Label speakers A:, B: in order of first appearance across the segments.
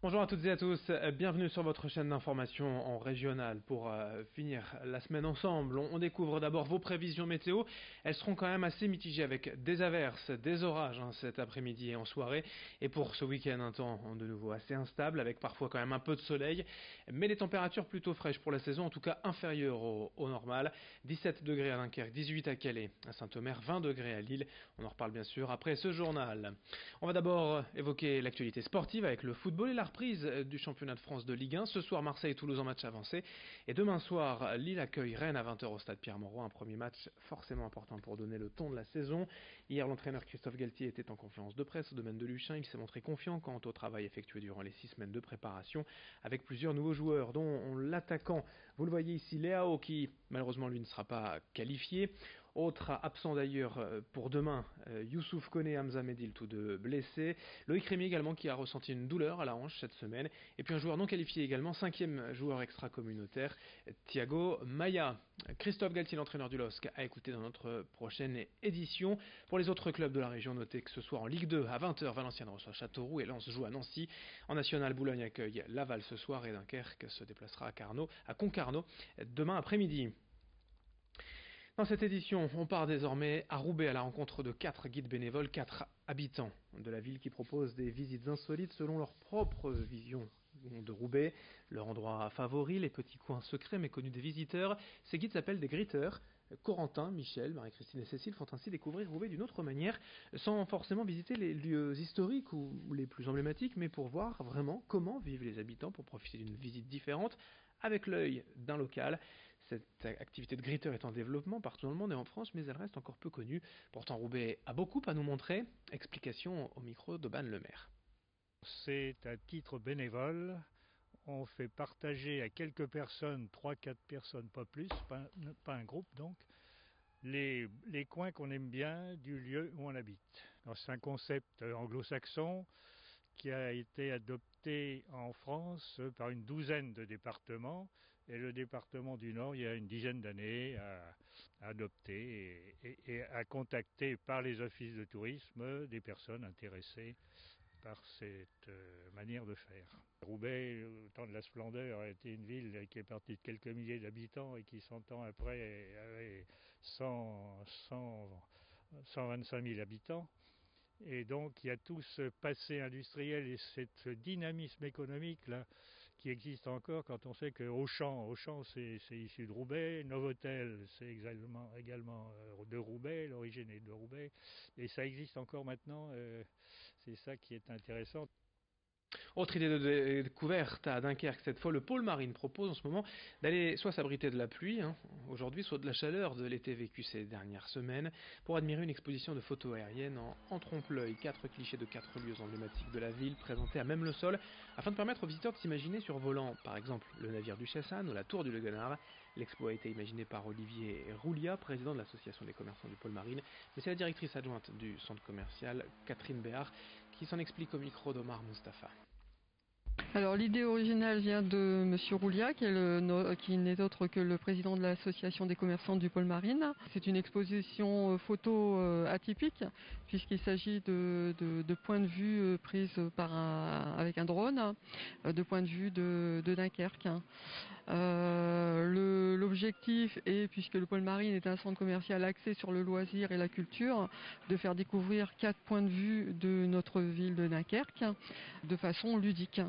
A: Bonjour à toutes et à tous, bienvenue sur votre chaîne d'information en régional. Pour finir la semaine ensemble, on découvre d'abord vos prévisions météo. Elles seront quand même assez mitigées avec des averses, des orages cet après-midi et en soirée. Et pour ce week-end, un temps de nouveau assez instable avec parfois quand même un peu de soleil. Mais des températures plutôt fraîches pour la saison, en tout cas inférieures au normal. 17 degrés à Dunkerque, 18 à Calais, à Saint-Omer, 20 degrés à Lille. On en reparle bien sûr après ce journal. On va d'abord évoquer l'actualité sportive avec le football et la reprise du championnat de France de Ligue 1. Ce soir, Marseille et Toulouse en match avancé. Et demain soir, Lille accueille Rennes à 20h au stade Pierre-Mauroy. Un premier match forcément important pour donner le ton de la saison. Hier, l'entraîneur Christophe Galtier était en conférence de presse au domaine de Luchin. Il s'est montré confiant quant au travail effectué durant les 6 semaines de préparation avec plusieurs nouveaux joueurs, dont l'attaquant, vous le voyez ici, Léao, qui malheureusement lui ne sera pas qualifié. Autre absent d'ailleurs pour demain, Youssouf Koné et Hamza Medil, tous deux blessés. Loïc Rémy également qui a ressenti une douleur à la hanche cette semaine. Et puis un joueur non qualifié également, 5e joueur extra-communautaire, Thiago Maia. Christophe Galtier, l'entraîneur du LOSC, a écouté dans notre prochaine édition. Pour les autres clubs de la région, notez que ce soir en Ligue 2, à 20h, Valenciennes reçoit Châteauroux et Lens joue à Nancy. En National, Boulogne accueille Laval ce soir et Dunkerque se déplacera à Concarneau demain après-midi. Dans cette édition, on part désormais à Roubaix à la rencontre de 4 guides bénévoles, 4 habitants de la ville qui proposent des visites insolites selon leur propre vision de Roubaix, leur endroit favori, les petits coins secrets méconnus des visiteurs. Ces guides s'appellent des gritteurs. Corentin, Michel, Marie-Christine et Cécile font ainsi découvrir Roubaix d'une autre manière, sans forcément visiter les lieux historiques ou les plus emblématiques, mais pour voir vraiment comment vivent les habitants, pour profiter d'une visite différente avec l'œil d'un local. Cette activité de gritteur est en développement partout dans le monde et en France, mais elle reste encore peu connue. Pourtant, Roubaix a beaucoup à nous montrer. Explication au micro d'Aubin Lemaire.
B: C'est à titre bénévole. On fait partager à quelques personnes, 3-4 personnes, pas plus, pas un groupe donc, les coins qu'on aime bien du lieu où on habite. Alors, c'est un concept anglo-saxon qui a été adopté en France par une douzaine de départements, et le département du Nord, il y a une dizaine d'années, a adopté et a contacté par les offices de tourisme des personnes intéressées par cette manière de faire. Roubaix, au temps de la splendeur, a été une ville qui est partie de quelques milliers d'habitants et qui, 100 ans après, avait 125 000 habitants. Et donc il y a tout ce passé industriel et ce dynamisme économique là qui existe encore quand on sait que Auchan c'est issu de Roubaix, Novotel c'est également de Roubaix, l'origine est de Roubaix, et ça existe encore maintenant, c'est ça qui est intéressant.
A: Autre idée de découverte à Dunkerque, cette fois le pôle Marine propose en ce moment d'aller soit s'abriter de la pluie, aujourd'hui, soit de la chaleur de l'été vécu ces dernières semaines, pour admirer une exposition de photos aériennes en trompe-l'œil. 4 clichés de 4 lieux emblématiques de la ville présentés à même le sol, afin de permettre aux visiteurs de s'imaginer survolant, par exemple, le navire du Chassan ou la tour du Le Guenard. L'expo a été imaginée par Olivier Roulia, président de l'association des commerçants du pôle Marine, mais c'est la directrice adjointe du centre commercial, Catherine Béard, qui s'en explique au micro d'Omar Mustafa.
C: Alors l'idée originale vient de Monsieur Roulia, qui n'est autre que le président de l'association des commerçants du pôle Marine. C'est une exposition photo atypique, puisqu'il s'agit de points de vue prises avec un drone, de points de vue de Dunkerque. L'objectif est, puisque le pôle Marine est un centre commercial axé sur le loisir et la culture, de faire découvrir 4 points de vue de notre ville de Dunkerque de façon ludique.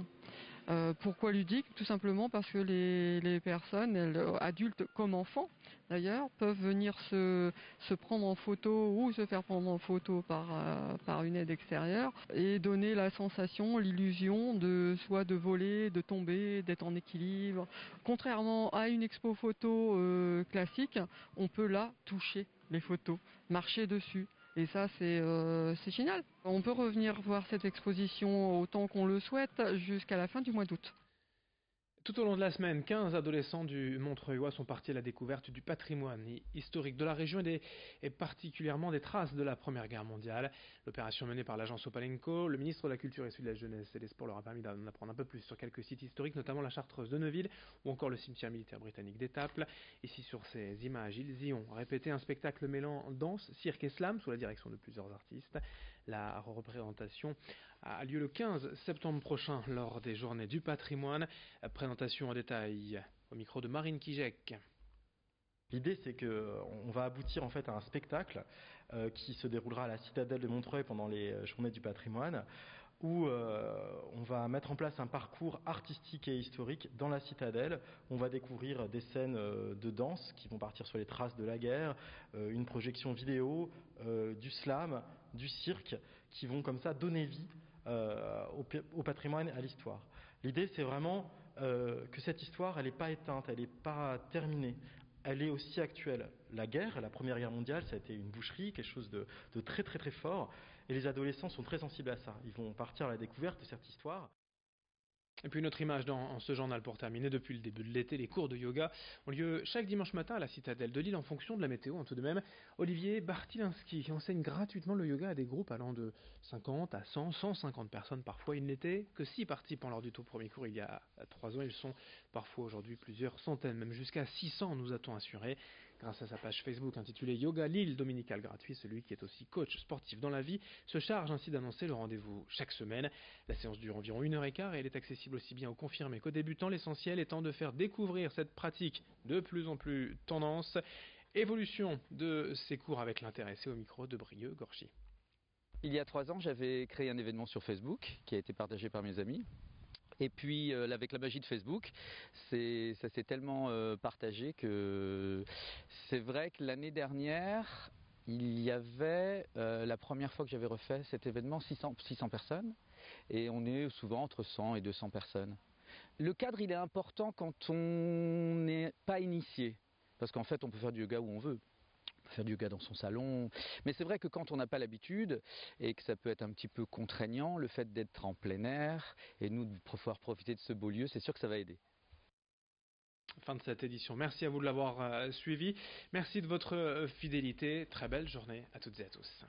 C: Pourquoi ludique? Tout simplement parce que les personnes, adultes comme enfants d'ailleurs, peuvent venir se prendre en photo ou se faire prendre en photo par une aide extérieure et donner la sensation, l'illusion soit de voler, de tomber, d'être en équilibre. Contrairement à une expo photo classique, on peut là toucher les photos, marcher dessus. Et ça, c'est génial. On peut revenir voir cette exposition autant qu'on le souhaite jusqu'à la fin du mois d'août.
A: Tout au long de la semaine, 15 adolescents du Montreuilois sont partis à la découverte du patrimoine historique de la région et particulièrement des traces de la Première Guerre mondiale. L'opération menée par l'agence Opalenco, le ministre de la Culture et celui de la Jeunesse et des Sports leur a permis d'en apprendre un peu plus sur quelques sites historiques, notamment la Chartreuse de Neuville ou encore le cimetière militaire britannique d'Étaples. Ici sur ces images, ils y ont répété un spectacle mêlant danse, cirque et slam sous la direction de plusieurs artistes. La représentation a lieu le 15 septembre prochain lors des Journées du patrimoine. Présentation en détail au micro de Marine Kijek.
D: L'idée, c'est qu'on va aboutir en fait à un spectacle qui se déroulera à la citadelle de Montreuil pendant les Journées du patrimoine, où on va mettre en place un parcours artistique et historique dans la citadelle. On va découvrir des scènes de danse qui vont partir sur les traces de la guerre, une projection vidéo, du slam, du cirque, qui vont comme ça donner vie au patrimoine et à l'histoire. L'idée, c'est vraiment que cette histoire, elle n'est pas éteinte, elle n'est pas terminée. Elle est aussi actuelle. La guerre, la Première Guerre mondiale, ça a été une boucherie, quelque chose de très très très fort. Et les adolescents sont très sensibles à ça. Ils vont partir à la découverte de cette histoire.
A: Et puis une autre image dans ce journal pour terminer. Depuis le début de l'été, les cours de yoga ont lieu chaque dimanche matin à la citadelle de Lille en fonction de la météo. Tout de même, Olivier Bartilinski enseigne gratuitement le yoga à des groupes allant de 50 à 100, 150 personnes parfois. Il n'était que 6 participants lors du tout premier cours il y a 3 ans. Ils sont parfois aujourd'hui plusieurs centaines, même jusqu'à 600 nous a-t-on assuré. Grâce à sa page Facebook intitulée Yoga Lille Dominical Gratuit, celui qui est aussi coach sportif dans la vie se charge ainsi d'annoncer le rendez-vous chaque semaine. La séance dure environ 1h15 et elle est accessible aussi bien aux confirmés qu'aux débutants, l'essentiel étant de faire découvrir cette pratique de plus en plus tendance. Évolution de ces cours avec l'intéressé au micro de Brieux Gorgy.
E: Il y a 3 ans, j'avais créé un événement sur Facebook qui a été partagé par mes amis. Et puis avec la magie de Facebook, ça s'est tellement partagé que c'est vrai que l'année dernière, il y avait la première fois que j'avais refait cet événement 600 personnes et on est souvent entre 100 et 200 personnes. Le cadre, il est important quand on n'est pas initié parce qu'en fait on peut faire du yoga où on veut. Faire du yoga dans son salon, mais c'est vrai que quand on n'a pas l'habitude et que ça peut être un petit peu contraignant, le fait d'être en plein air et nous de pouvoir profiter de ce beau lieu, c'est sûr que ça va aider.
A: Fin de cette édition, merci à vous de l'avoir suivi, merci de votre fidélité, très belle journée à toutes et à tous.